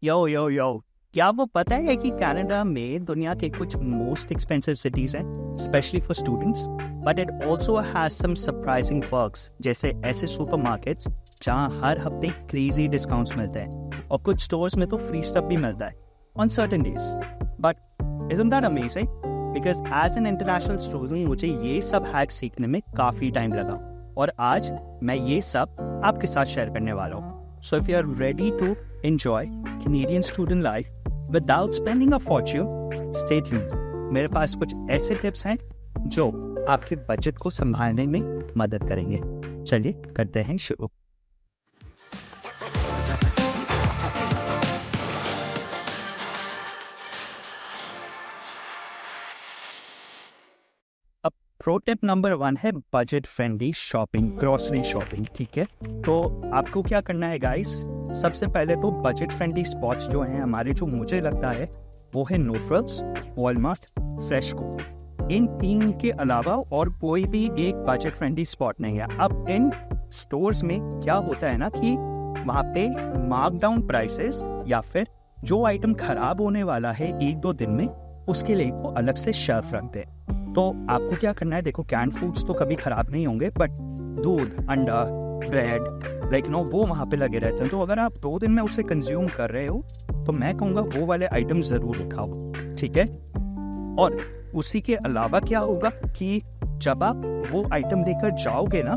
यो यो यो, क्या आपको पता है कि कनाडा में दुनिया के कुछ मोस्ट एक्सपेंसिव सिटीज हैं, specially for students, but it also has some surprising perks, जैसे ऐसे सुपरमार्केट्स जहां हर हफ्ते क्रेजी डिस्काउंट्स मिलते हैं और कुछ स्टोर्स में तो फ्री स्टफ भी मिलता है on certain days. But isn't that amazing? Because as an international student मुझे ये सब हैक्स सीखने में काफ़ी टाइम लगा और आज मैं ये सब आपके साथ शेयर करने वाला हूँ। So if you are ready to enjoy Canadian student life without spending a fortune, stay tuned. मेरे पास कुछ ऐसे टिप्स हैं जो आपके बजट को संभालने में मदद करेंगे। चलिए करते हैं शुरू। अब प्रो टिप नंबर 1 है budget friendly shopping, grocery shopping. ठीक है, तो आपको क्या करना है गाइस? सबसे पहले तो बजट फ्रेंडली स्पॉट्स जो हैं हमारे, जो मुझे लगता है वो है नो फ्रिल्स, वॉलमार्ट, फ्रेशको। इन तीन के अलावा और कोई भी एक बजट फ्रेंडली स्पॉट नहीं है। अब इन स्टोर्स में क्या होता है ना कि वहाँ पे मार्कडाउन प्राइसेस या फिर जो आइटम खराब होने वाला है 1-2 दिन में, उसके लिए वो अलग से शेल्फ रखते हैं। तो आपको क्या करना है, देखो कैन फूड्स तो कभी खराब नहीं होंगे, बट दूध, अंडा, ब्रेड, वो वहाँ पे लगे रहते हैं। तो अगर आप 2 दिन में उसे कंज्यूम कर रहे हो तो मैं कहूँगा वो वाले आइटम ज़रूर उठाओ। ठीक है, और उसी के अलावा क्या होगा कि जब आप वो आइटम लेकर जाओगे ना,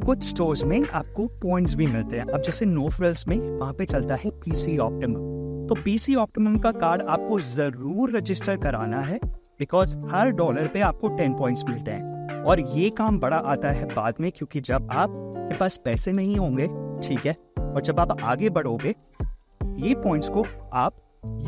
कुछ स्टोर्स में आपको पॉइंट्स भी मिलते हैं। अब जैसे नो फ्रिल्स में वहाँ पे चलता है पीसी ऑप्टिमम, तो पीसी ऑप्टिमम का कार्ड आपको ज़रूर रजिस्टर कराना है, बिकॉज हर डॉलर पे आपको 10 पॉइंट्स मिलते हैं। और ये काम बड़ा आता है बाद में, क्योंकि जब आपके पास पैसे नहीं होंगे, ठीक है, और जब आप आगे बढ़ोगे, ये पॉइंट्स को आप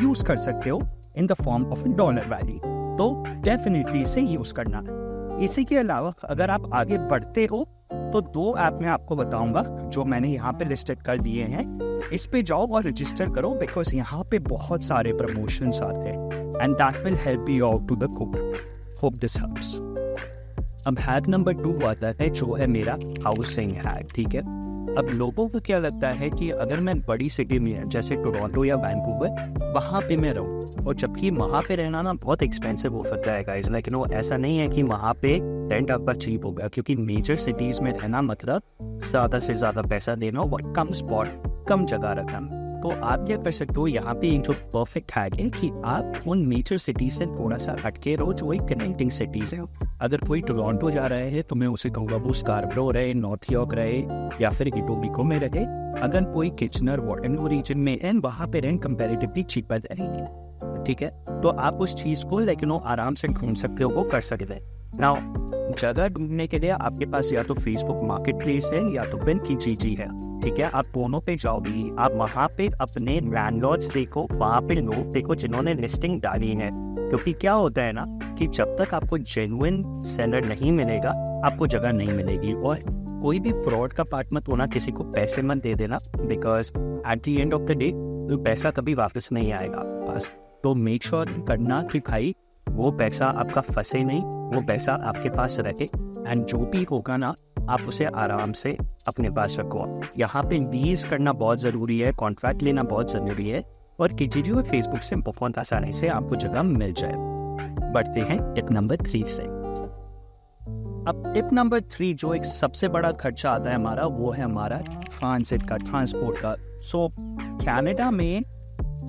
यूज कर सकते हो in the form of dollar value. तो डेफिनेटली इसे यूज करना है। इसी के अलावा अगर आप आगे बढ़ते हो तो 2 ऐप मैं आपको बताऊंगा जो मैंने यहाँ पे लिस्टेड कर दिए हैं। इस पे जाओ और रजिस्टर करो, बिकॉज यहाँ पे बहुत सारे प्रमोशंस आते हैं and that will help you out to the core. Hope this helps. अब हैक नंबर 2 आता है जो है मेरा हाउसिंग हैक। ठीक है, अब लोगों को क्या लगता है कि अगर मैं बड़ी सिटी में जैसे टोरंटो या वैंकूवर वहाँ पे मैं रहूँ, और जबकि वहाँ पे रहना ना बहुत एक्सपेंसिव हो सकता है गाइस। लेकिन वो ऐसा नहीं है कि वहाँ पे रेंट आपका चीप हो गया, क्योंकि मेजर सिटीज़ में रहना मतलब ज़्यादा से ज़्यादा पैसा देना और कम स्पॉट, कम जगह रखना। तो आप क्या कर सकते हो, यहाँ पे एक जो परफेक्ट हैक है कि आप उन मेजर सिटीज से थोड़ा सा हटके रहो, जो एक कनेक्टिंग सिटीज है। अगर कोई टोरंटो जा रहा है तो मैं उसे कहूँगा वो स्कारब्रो रहे, नॉर्थ यॉर्क रहे, या फिर इटोबिको में रहे। अगर कोई किचनर, वाटरलू रीजन में है, वहाँ पे रेंट कंपैरेटिवली चीपर रहेंगे। ठीक है, तो आप उस चीज़ को आराम से ढूंढ सकते हो, वो कर सकते हैं। नाउ जगह ढूंढने के लिए आपके पास या तो फेसबुक मार्केट प्लेस है या तो फिर kijiji है। ठीक है, आप दोनों पे जाओगे, आप वहाँ पे अपने लैंडलॉर्ड्स देखो, वहाँ पे लोग देखो जिन्होंने लिस्टिंग डाली है। क्योंकि क्या होता है ना कि जब तक आपको जेन्युइन सेलर नहीं मिलेगा, आपको जगह नहीं मिलेगी। और कोई भी फ्रॉड का पार्ट मत होना, किसी को पैसे मत दे देना, because at the end of the day तो पैसा कभी वापस नहीं आएगा आपके पास। तो मेक श्योर करना कि भाई वो पैसा आपका फंसे नहीं, वो पैसा आपके पास रहे, एंड जो भी होगा ना आप उसे आराम से अपने पास रखो। यहाँ पे लीज करना बहुत ज़रूरी है, कॉन्ट्रैक्ट लेना बहुत ज़रूरी है, और kijiji और फेसबुक से बहुत आसानी से आपको जगह मिल जाए। बढ़ते हैं टिप नंबर 3 से। अब टिप नंबर 3 जो एक सबसे बड़ा खर्चा आता है हमारा, वो है हमारा ट्रांजिट का, ट्रांसपोर्ट का। सो कनाडा में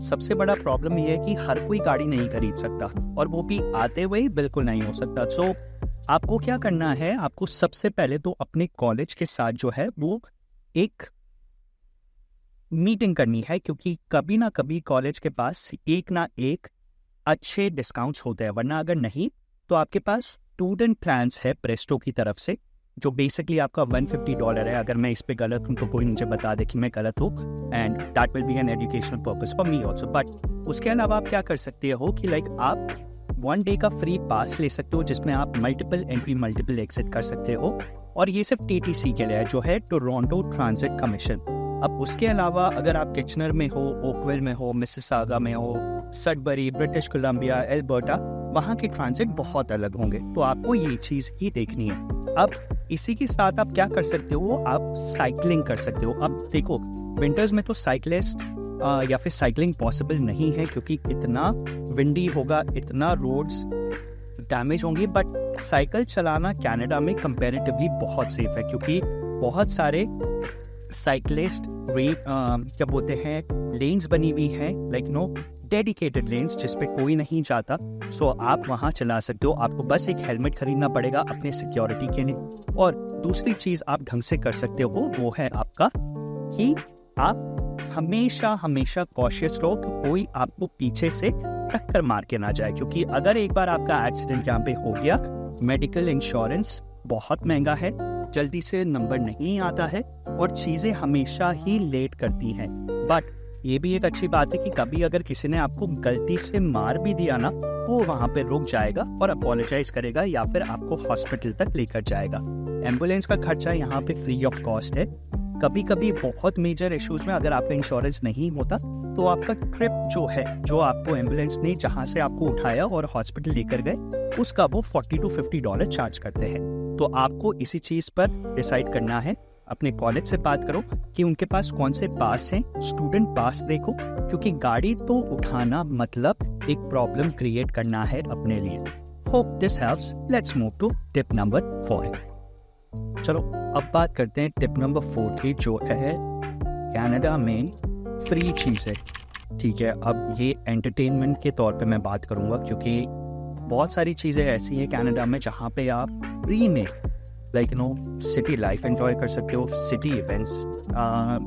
सबसे बड़ा प्रॉब्लम ये है कि हर कोई गाड़ी नहीं खरीद सकता, और वो भी आते हुए बिल्कुल नहीं हो सकता। सो आपको क्या करना है, आपको सबसे पहले तो अपने कॉलेज के साथ जो है वो एक मीटिंग करनी है, क्योंकि कभी ना कभी कॉलेज के पास एक ना एक अच्छे डिस्काउंट्स होते हैं। वरना अगर नहीं तो आपके पास स्टूडेंट प्लान्स है प्रेस्टो की तरफ से, जो बेसिकली आपका $150 है। अगर मैं इस पे गलत हूँ तो कोई मुझे बता दे कि मैं गलत हूँ, and that will be an educational purpose for me also. But उसके अलावा आप क्या कर सकते हो कि आप 1 डे का फ्री पास ले सकते हो, जिसमें आप मल्टीपल एंट्री, मल्टीपल एग्जिट कर सकते हो। और ये सिर्फ TTC के लिए है, जो है टोरंटो ट्रांजिट कमीशन। अब उसके अलावा अगर आप किचनर में हो, ओकविल में हो, मिसिसागा में हो, सडबरी, ब्रिटिश कोलंबिया, एल्बर्टा, वहाँ के ट्रांजिट बहुत अलग होंगे। तो आपको ये चीज़ ही देखनी है। अब इसी के साथ आप क्या कर सकते हो, आप साइकिलिंग कर सकते हो। अब देखो विंटर्स में तो साइकिलिस्ट या फिर साइकिलिंग पॉसिबल नहीं है क्योंकि इतना विंडी होगा, इतना रोड्स डैमेज होंगी। बट साइकिल चलाना कनाडा में कंपैरेटिवली बहुत सेफ है क्योंकि बहुत सारे साइकिलिस्ट क्या बोलते हैं लेन्स बनी हुई हैं, लाइक डेडिकेटेड लेन्स जिस पे कोई नहीं जाता। सो आप वहाँ चला सकते हो। आपको बस एक हेलमेट खरीदना पड़ेगा अपने सिक्योरिटी के लिए। और दूसरी चीज़ आप ढंग से कर सकते हो वो है आपका कि आप हमेशा कॉशियस रहो कि कोई आपको पीछे से टक्कर मार के ना जाए, क्योंकि अगर एक बार आपका एक्सीडेंट यहाँ पे हो गया, मेडिकल इंश्योरेंस बहुत महंगा है, जल्दी से नंबर नहीं आता है और चीज़ें हमेशा ही लेट करती हैं। बट ये भी एक अच्छी बात है कि कभी अगर किसी ने आपको गलती से मार भी दिया ना, वो वहाँ पे रुक जाएगा और अपोलोजाइज करेगा या फिर आपको हॉस्पिटल तक लेकर जाएगा। एम्बुलेंस का खर्चा यहाँ पे फ्री ऑफ कॉस्ट है। कभी कभी बहुत मेजर इश्यूज में अगर आपका इंश्योरेंस नहीं होता तो आपका ट्रिप जो है, जो आपको एम्बुलेंस ने जहाँ से आपको उठाया और हॉस्पिटल लेकर गए, उसका वो $40 to $50 चार्ज करते हैं। तो आपको इसी चीज़ पर डिसाइड करना है। अपने कॉलेज से बात करो कि उनके पास कौन से पास हैं, स्टूडेंट पास देखो, क्योंकि गाड़ी तो उठाना मतलब एक प्रॉब्लम क्रिएट करना है अपने लिए। Hope this helps. Let's move to tip number 4। चलो अब बात करते हैं टिप नंबर 4 की, जो है कनाडा में फ्री चीज़ें। ठीक है, अब ये एंटरटेनमेंट के तौर पे मैं बात करूँगा क्योंकि बहुत सारी चीज़ें ऐसी हैं कनाडा में जहाँ पे आप फ्री में सिटी लाइफ एंजॉय कर सकते हो, सिटी इवेंट्स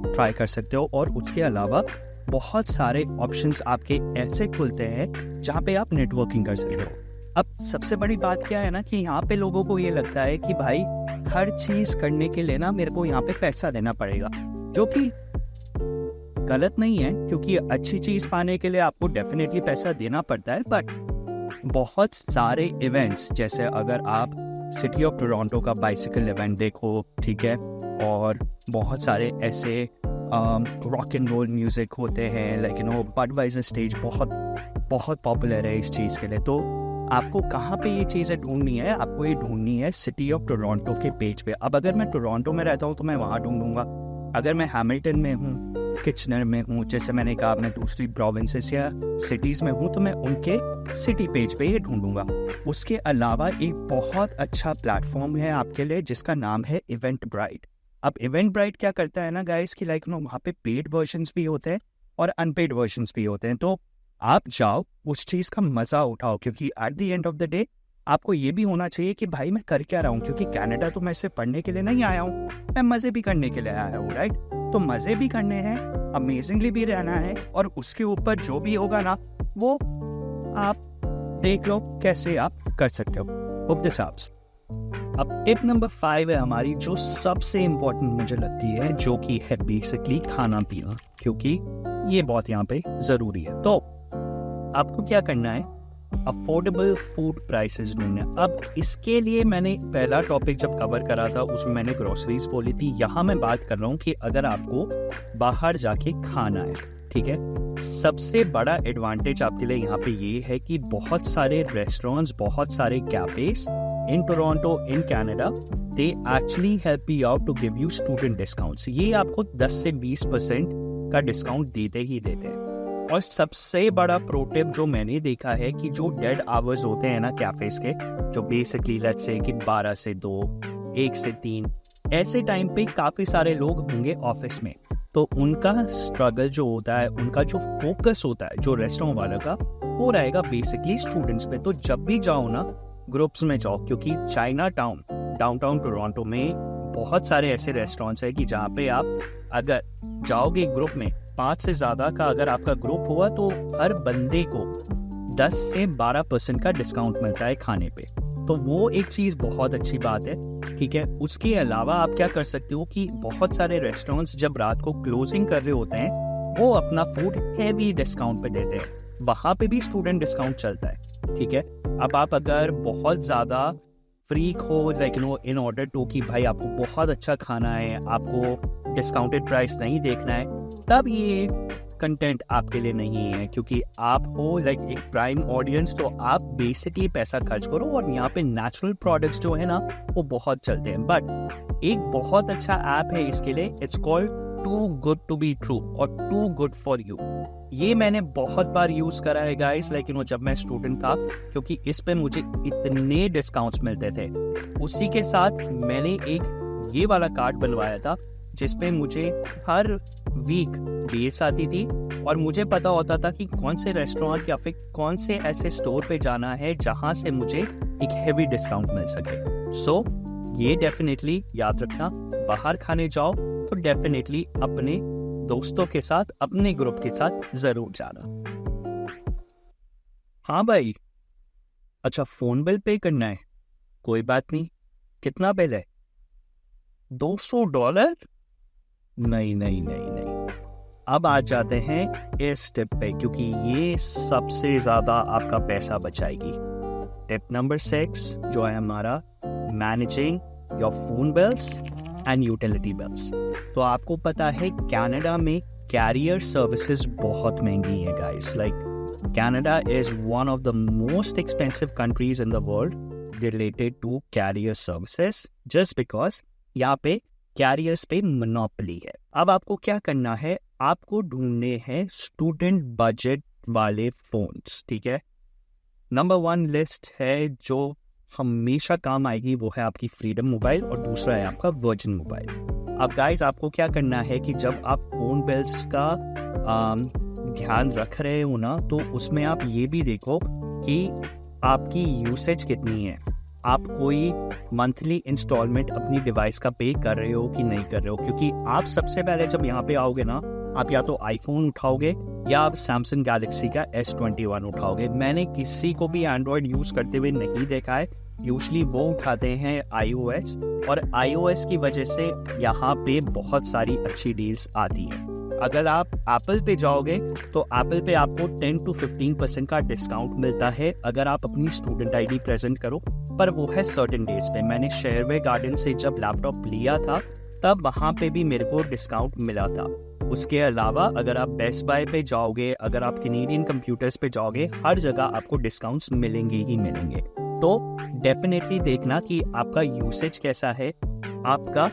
ट्राई कर सकते हो, और उसके अलावा बहुत सारे ऑप्शंस आपके ऐसे खुलते हैं जहाँ पे आप नेटवर्किंग कर सकते हो। अब सबसे बड़ी बात क्या है ना कि यहाँ पे लोगों को ये लगता है कि भाई हर चीज़ करने के लिए ना मेरे को यहाँ पे पैसा देना पड़ेगा, जो कि गलत नहीं है क्योंकि अच्छी चीज़ पाने के लिए आपको डेफिनेटली पैसा देना पड़ता है। बट बहुत सारे इवेंट्स, जैसे अगर आप सिटी ऑफ टोरंटो का बाइसिकल इवेंट देखो, ठीक है, और बहुत सारे ऐसे रॉक एंड रोल म्यूज़िक होते हैं, बडवाइजर स्टेज बहुत पॉपुलर है इस चीज़ के लिए। तो आपको कहाँ पे ये चीज़ें ढूंढनी है? आपको ये ढूंढनी है सिटी ऑफ टोरंटो के पेज पे। अब अगर मैं टोरंटो में रहता हूँ तो मैं वहाँ ढूंढूंगा, अगर मैं हैमिल्टन में हूँ, किचनर में हूँ, जैसे मैंने कहा मैं दूसरी प्रोविंसेस या सिटीज़ में हूँ, तो मैं उनके सिटी पेज पे ये ढूंढूंगा। उसके अलावा एक बहुत अच्छा प्लेटफॉर्म है आपके लिए जिसका नाम है इवेंटब्राइट। अब इवेंटब्राइट क्या करता है ना गाइस कि वहाँ पे पेड वर्जन्स भी होते हैं और अनपेड वर्जन्स भी होते हैं। तो आप जाओ, उस चीज़ का मज़ा उठाओ, क्योंकि at the end of the day आपको ये भी होना चाहिए कि भाई मैं कर क्या रहा हूँ, क्योंकि कनाडा तो मैं सिर्फ पढ़ने के लिए नहीं आया हूँ, मैं मज़े भी करने के लिए आया हूँ, राइट? तो मज़े भी करने हैं, अमेजिंगली भी रहना है, और उसके ऊपर जो भी होगा ना वो आप देख लो कैसे आप कर सकते हो। Hope this helps. अब टिप नंबर 5 है हमारी, जो सबसे इम्पोर्टेंट मुझे लगती है, जो कि है बेसिकली खाना पीना, क्योंकि ये बहुत यहाँ पे ज़रूरी है। तो आपको क्या करना है? अफोर्डेबल फूड प्राइसेस ढूंढना। अब इसके लिए मैंने पहला टॉपिक जब कवर करा था उसमें मैंने ग्रोसरीज बोली थी। यहाँ मैं बात कर रहा हूँ कि अगर आपको बाहर जाके खाना है, ठीक है, सबसे बड़ा एडवांटेज आपके लिए यहाँ पे ये है कि बहुत सारे रेस्टोरेंट्स, बहुत सारे cafes in Toronto, in Canada, they actually help you out to give you student discounts. ये आपको 10 से 20% का डिस्काउंट देते ही देते हैं। और सबसे बड़ा प्रो टिप जो मैंने देखा है कि जो डेड आवर्स होते हैं ना कैफेज के, जो बेसिकली लेट्स से कि 12 से 2, 1 से 3, ऐसे टाइम पे काफ़ी सारे लोग होंगे ऑफिस में, तो उनका स्ट्रगल जो होता है, उनका जो फोकस होता है जो रेस्टोरेंट वाला का, वो रहेगा बेसिकली स्टूडेंट्स पे। तो जब भी जाओ ना, ग्रुप्स में जाओ, क्योंकि चाइना टाउन, डाउनटाउन टोरंटो में बहुत सारे ऐसे रेस्टोरेंट्स हैं कि जहाँ पे आप अगर जाओगे ग्रुप में, 5 से ज़्यादा का अगर आपका ग्रुप हुआ तो हर बंदे को 10 से 12% का डिस्काउंट मिलता है खाने पे। तो वो एक चीज़ बहुत अच्छी बात है, ठीक है। उसके अलावा आप क्या कर सकते हो कि बहुत सारे रेस्टोरेंट्स जब रात को क्लोजिंग कर रहे होते हैं, वो अपना फूड हैवी डिस्काउंट पे देते हैं, वहाँ पे भी स्टूडेंट डिस्काउंट चलता है, ठीक है। अब आप अगर बहुत ज़्यादा फ्रीक हो, इन ऑर्डर टू कि भाई आपको बहुत अच्छा खाना है, आपको डिस्काउंटेड प्राइस नहीं देखना है, तब ये कंटेंट आपके लिए नहीं है, क्योंकि आप हो एक प्राइम ऑडियंस, तो आप बेसिकली पैसा खर्च करो। और यहाँ पे नेचुरल प्रोडक्ट्स जो है ना वो बहुत चलते हैं। बट एक बहुत अच्छा ऐप है इसके लिए, it's called too good to be true और टू गुड फॉर यू। ये मैंने बहुत बार यूज करा है गाइस, लेकिन जब मैं स्टूडेंट था, क्योंकि इस पे मुझे इतने डिस्काउंट्स मिलते थे। उसी के साथ मैंने एक ये वाला कार्ड बनवाया था जिसपे मुझे हर वीक डील्स आती थी और मुझे पता होता था कि कौन से रेस्टोरेंट या फिर कौन से ऐसे स्टोर पे जाना है जहां से मुझे एक हेवी डिस्काउंट मिल सके। सो ये डेफिनेटली याद रखना, बाहर खाने जाओ तो डेफिनेटली अपने दोस्तों के साथ, अपने ग्रुप के साथ जरूर जाना। हाँ भाई, अच्छा फोन बिल पे करना है, कोई बात नहीं, कितना बिल है? $200? नहीं नहीं नहीं नहीं। अब आ जाते हैं इस टिप पे, क्योंकि ये सबसे ज्यादा आपका पैसा बचाएगी। टिप नंबर 6 जो है हमारा, managing your phone bills and utility bills. तो आपको पता है कनाडा में कैरियर सर्विसेज बहुत महंगी है guys. Like Canada is one of the most expensive countries in the world related to carrier services, just because यहाँ पे कैरियर्स पे मोनोपोली है। अब आपको क्या करना है, आपको ढूंढने हैं स्टूडेंट बजट वाले फोन्स, ठीक है। नंबर 1 लिस्ट है जो हमेशा काम आएगी, वो है आपकी फ्रीडम मोबाइल और दूसरा है आपका वर्जिन मोबाइल। अब गाइस आपको क्या करना है कि जब आप फोन बिल्स का ध्यान रख रहे हो ना, तो उसमें आप ये भी देखो कि आपकी यूसेज कितनी है, आप कोई मंथली इंस्टॉलमेंट अपनी डिवाइस का पे कर रहे हो कि नहीं कर रहे हो। क्योंकि आप सबसे पहले जब यहाँ पे आओगे ना, आप या तो आईफोन उठाओगे या आप सैमसंग गैलेक्सी का S21 उठाओगे। मैंने किसी को भी एंड्रॉयड यूज करते हुए नहीं देखा है, यूजली वो उठाते हैं iOS, और iOS की वजह से यहाँ पे बहुत सारी अच्छी डील्स आती हैं। अगर आप एप्पल पे जाओगे तो एप्पल पे आपको 10 to 15% का डिस्काउंट मिलता है अगर आप अपनी स्टूडेंट आईडी प्रेजेंट करो, पर वो है सर्टेन डेज पे। मैंने शेयरवे गार्डन से जब लैपटॉप लिया था तब वहाँ पे भी मेरे को डिस्काउंट मिला था। उसके अलावा अगर आप बेस्ट बाय पे जाओगे, अगर आप कैनेडियन कंप्यूटर्स पे जाओगे, हर जगह आपको डिस्काउंट्स मिलेंगे ही मिलेंगे। तो डेफिनेटली देखना कि आपका यूसेज कैसा है, आपका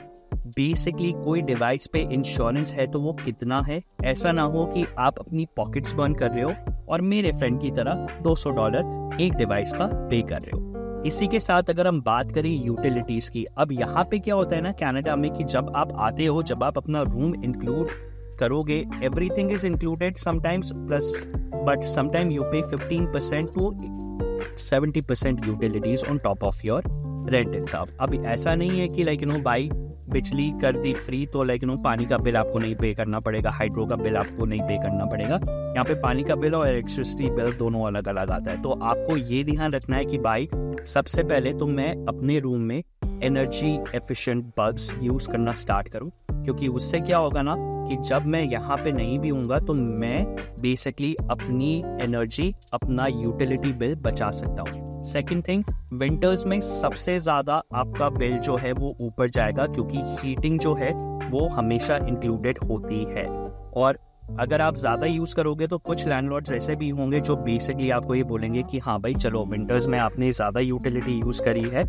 बेसिकली कोई डिवाइस पे इंश्योरेंस है तो वो कितना है। ऐसा ना हो कि आप अपनी पॉकेट्स बर्न कर रहे हो और मेरे फ्रेंड की तरह $200 एक डिवाइस का पे कर रहे हो। इसी के साथ अगर हम बात करें यूटिलिटीज की, अब यहाँ पे क्या होता है ना कनाडा में कि जब आप आते हो, जब आप अपना रूम इंक्लूड करोगे, everything is included sometimes plus, but sometime you पे 15% to 70% utilities on top of your rent itself. अब ऐसा नहीं है कि लाइक भाई बिजली कर दी फ्री तो लाइक पानी का बिल आपको नहीं पे करना पड़ेगा, हाइड्रो का बिल आपको नहीं पे करना पड़ेगा। यहाँ पे पानी का बिल और इलेक्ट्रिसिटी बिल दोनों अलग अलग आता है। तो आपको ये ध्यान रखना है कि भाई सबसे पहले तो मैं अपने रूम में एनर्जी एफिशिएंट बल्ब्स यूज करना स्टार्ट करूं, क्योंकि उससे क्या होगा ना कि जब मैं यहाँ पे नहीं भी हूँगा तो मैं बेसिकली अपनी एनर्जी, अपना यूटिलिटी बिल बचा सकता हूँ। सेकेंड थिंग, विंटर्स में सबसे ज्यादा आपका बिल जो है वो ऊपर जाएगा, क्योंकि हीटिंग जो है वो हमेशा इंक्लूडेड होती है। और अगर आप ज्यादा यूज करोगे तो कुछ लैंडलॉर्ड्स ऐसे भी होंगे जो बेसिकली आपको ये बोलेंगे कि हाँ भाई चलो विंटर्स में आपने ज्यादा यूटिलिटी यूज करी है,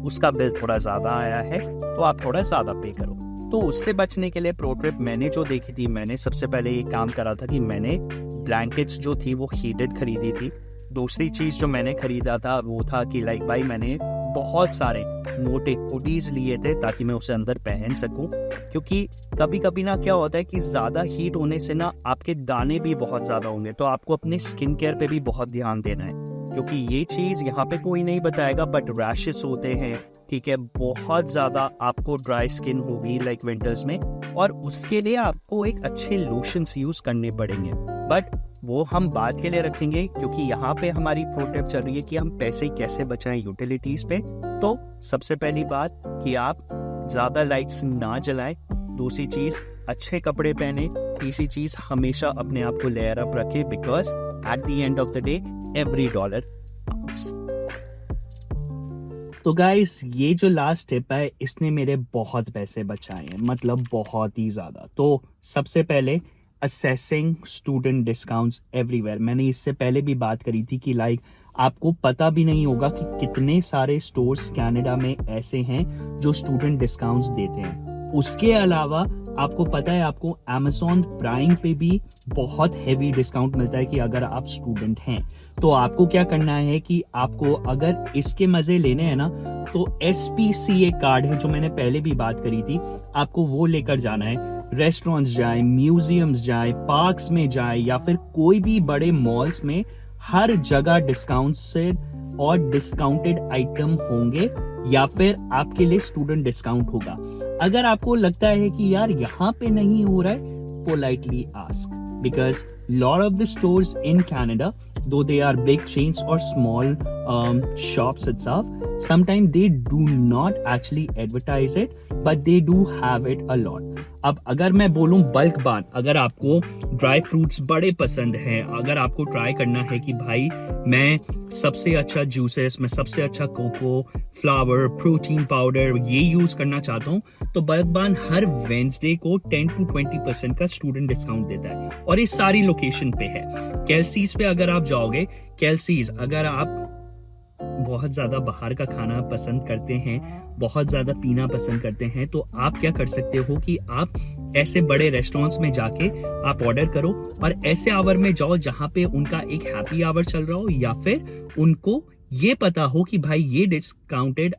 उसका बिल थोड़ा ज्यादा आया है तो आप थोड़ा ज्यादा पे करो। तो उससे बचने के लिए प्रो ट्रिप मैंने जो देखी थी, मैंने सबसे पहले ये काम करा था कि मैंने ब्लैंकेट्स जो थी वो हीटेड खरीदी थी। दूसरी चीज जो मैंने खरीदा था वो था कि लाइक भाई मैंने बहुत सारे मोटे हुडीज लिए थे ताकि मैं उसे अंदर पहन सकूं, क्योंकि कभी कभी ना क्या होता है कि ज्यादा हीट होने से ना आपके दाने भी बहुत ज्यादा होंगे, तो आपको अपने स्किन केयर पे भी बहुत ध्यान देना है, क्योंकि ये चीज यहाँ पे कोई नहीं बताएगा बट रैशेस होते हैं, ठीक है, बहुत ज्यादा आपको ड्राई स्किन होगी लाइक विंटर्स में, और उसके लिए आपको एक अच्छे लोशंस यूज करने पड़ेंगे, बट वो हम बाद के लिए रखेंगे, क्योंकि यहाँ पे हमारी प्रो टिप चल रही है कि हम पैसे कैसे बचाएं यूटिलिटीज पे। तो सबसे पहली बात कि आप ज्यादा लाइट्स ना जलाएं, दूसरी चीज अच्छे कपड़े पहने, तीसरी चीज हमेशा अपने आप को लेयर अप रखें, because at the end of the day every dollar counts. तो गाइस ये जो लास्ट टिप है इसने मेरे बहुत पैसे बचाए हैं, मतलब बहुत ही ज्यादा। तो सबसे पहले असेसिंग स्टूडेंट डिस्काउंट्स एवरीवेयर। मैंने इससे पहले भी बात करी थी कि लाइक आपको पता भी नहीं होगा कि कितने सारे स्टोर्स कनाडा में ऐसे हैं जो स्टूडेंट डिस्काउंट्स देते हैं। उसके अलावा आपको पता है आपको Amazon प्राइम पे भी बहुत हेवी डिस्काउंट मिलता है कि अगर आप स्टूडेंट हैं तो आपको क्या करना है कि आपको अगर इसके मजे लेने हैं ना तो SPCA कार्ड है जो मैंने पहले भी बात करी थी, आपको वो लेकर जाना है। रेस्टोरेंट्स जाए, म्यूजियम्स जाए, पार्क्स में जाए या फिर कोई भी बड़े मॉल्स में, हर जगह डिस्काउंट से और डिस्काउंटेड आइटम होंगे या फिर आपके लिए स्टूडेंट डिस्काउंट होगा। अगर आपको लगता है कि यार यहाँ पे नहीं हो रहा है, politely ask, because lot of the stores in Canada, though they are big chains or small shops itself, sometimes they do not actually advertise it, but they do have it a lot. अब अगर मैं बोलूं bulk बार, अगर आपको dry fruits बड़े पसंद हैं, अगर आपको ट्राई करना है कि भाई मैं सबसे अच्छा जूसेस, मैं सबसे अच्छा कोको, फ्लावर, प्रोटीन पाउडर ये यूज करना चाहता हूँ, तो बल्क बार हर वेंसडे को 10 to 20% का स्टूडेंट डिस्काउंट देता है और ये सारी लोकेशन पे है। केल्सीज पे अगर आप जाओगे, केल्सीज अगर आप बहुत ज्यादा बाहर का खाना पसंद करते हैं, बहुत ज्यादा पीना पसंद करते हैं, तो आप क्या कर सकते हो कि आप ऐसे बड़े रेस्टोरेंट्स में जाके आप ऑर्डर करो और ऐसे आवर में जाओ जहां पे उनका एक हैप्पी आवर चल रहा हो या फिर उनको ये पता हो कि भाई ये डिस्काउंटेड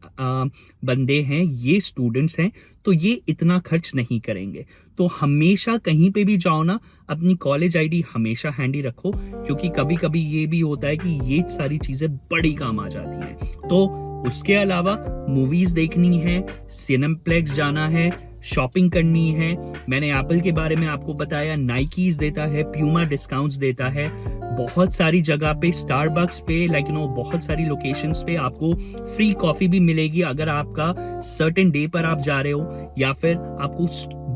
बंदे हैं, ये स्टूडेंट्स हैं, तो ये इतना खर्च नहीं करेंगे। तो हमेशा कहीं पे भी जाओ ना, अपनी कॉलेज आईडी हमेशा हैंडी रखो, क्योंकि कभी कभी ये भी होता है कि ये सारी चीजें बड़ी काम आ जाती हैं। तो उसके अलावा मूवीज देखनी है, सिनेप्लेक्स जाना है, शॉपिंग करनी है, मैंने एप्पल के बारे में आपको बताया, नाइकीज देता है, प्यूमा डिस्काउंट्स देता है, बहुत सारी जगह पे, स्टारबक्स पे, बहुत सारी लोकेशंस पे आपको फ्री कॉफी भी मिलेगी अगर आपका सर्टेन डे पर आप जा रहे हो, या फिर आपको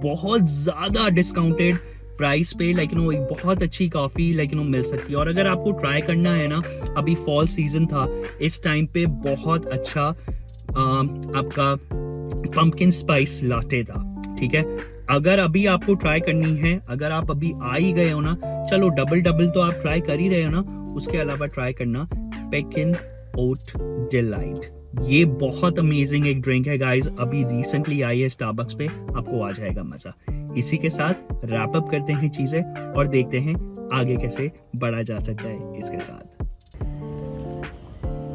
बहुत ज्यादा डिस्काउंटेड प्राइस पे एक बहुत अच्छी कॉफी मिल सकती है। और अगर आपको ट्राई करना है ना, अभी फॉल सीजन था, इस टाइम पे बहुत अच्छा आपका पंपकिन स्पाइस लाटे था, ठीक है। अगर अभी आपको ट्राई करनी है, अगर आप अभी आ ही गए हो ना, चलो डबल तो आप ट्राई कर ही रहे हो ना, उसके अलावा ट्राई करना पेकिन ओट डिलाइट। ये बहुत अमेजिंग एक ड्रिंक है गाइस, अभी रिसेंटली आई है स्टारबक्स पे, आपको आ जाएगा मजा। इसी के साथ रैप अप करते हैं चीजें और देखते हैं आगे कैसे बढ़ा जा सकता है इसके साथ।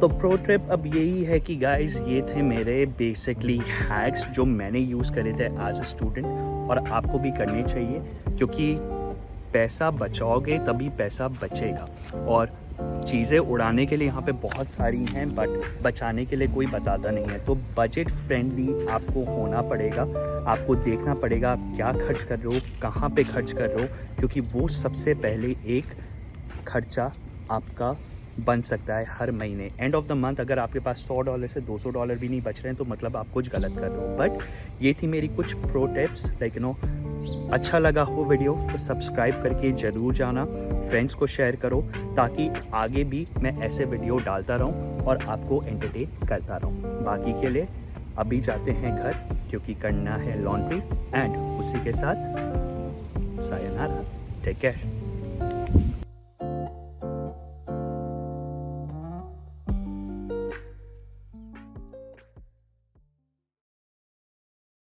तो प्रो ट्रिप अब यही है कि गाइस ये थे मेरे बेसिकली हैक्स जो मैंने यूज़ करे थे एज अ स्टूडेंट, और आपको भी करने चाहिए, क्योंकि पैसा बचाओगे तभी पैसा बचेगा। और चीज़ें उड़ाने के लिए यहाँ पे बहुत सारी हैं, बट बचाने के लिए कोई बताता नहीं है। तो बजट फ्रेंडली आपको होना पड़ेगा, आपको देखना पड़ेगा आप क्या खर्च कर रहे हो, कहाँ पे खर्च कर रहे हो, क्योंकि वो सबसे पहले एक खर्चा आपका बन सकता है हर महीने। एंड ऑफ द मंथ अगर आपके पास $100 से $200 भी नहीं बच रहे हैं तो मतलब आप कुछ गलत कर रहे हो। बट ये थी मेरी कुछ प्रो टिप्स, अच्छा लगा हो वीडियो तो सब्सक्राइब करके ज़रूर जाना, फ्रेंड्स को शेयर करो, ताकि आगे भी मैं ऐसे वीडियो डालता रहूं और आपको एंटरटेन करता रहूं। बाकी के लिए अभी जाते हैं घर, क्योंकि करना है लॉन्ड्री, एंड उसी के साथ सायनारा, टेक केयर।